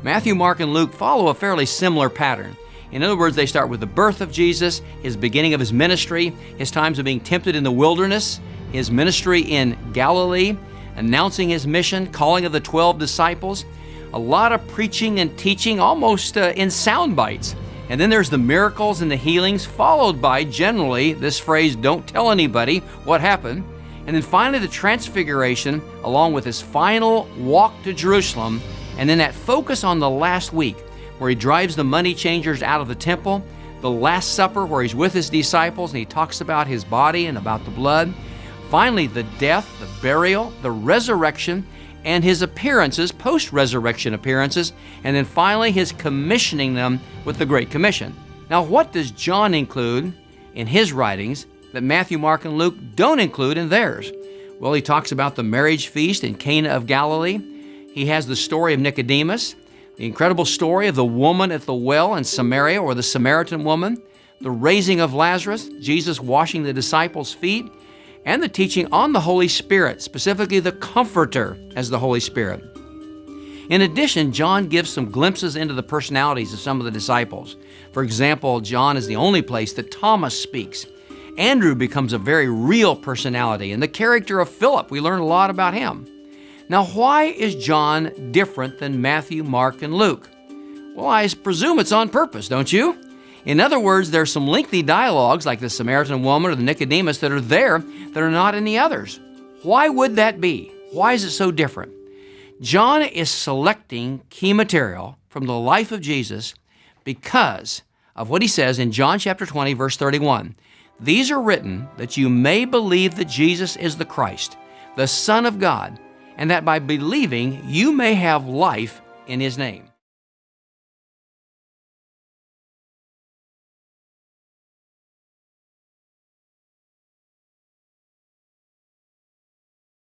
Matthew, Mark, and Luke follow a fairly similar pattern. In other words, they start with the birth of Jesus, his beginning of his ministry, his times of being tempted in the wilderness, his ministry in Galilee, announcing his mission, calling of the 12 disciples, a lot of preaching and teaching almost in sound bites. And then there's the miracles and the healings, followed by, generally, this phrase, don't tell anybody what happened. And then finally the transfiguration, along with his final walk to Jerusalem, and then that focus on the last week, where he drives the money changers out of the temple, the Last Supper, where he's with his disciples and he talks about his body and about the blood. Finally, the death, the burial, the resurrection, and his appearances, post-resurrection appearances, and then finally his commissioning them with the Great Commission. Now, what does John include in his writings that Matthew, Mark, and Luke don't include in theirs? Well, he talks about the marriage feast in Cana of Galilee. He has the story of Nicodemus, the incredible story of the woman at the well in Samaria, or the Samaritan woman, the raising of Lazarus, Jesus washing the disciples' feet, and the teaching on the Holy Spirit, specifically the Comforter as the Holy Spirit. In addition, John gives some glimpses into the personalities of some of the disciples. For example, John is the only place that Thomas speaks. Andrew becomes a very real personality, and the character of Philip, we learn a lot about him. Now, why is John different than Matthew, Mark, and Luke? Well, I presume it's on purpose, don't you? In other words, there's some lengthy dialogues like the Samaritan woman or the Nicodemus that are there that are not in the others. Why would that be? Why is it so different? John is selecting key material from the life of Jesus because of what he says in John chapter 20, verse 31. These are written that you may believe that Jesus is the Christ, the Son of God, and that by believing you may have life in his name.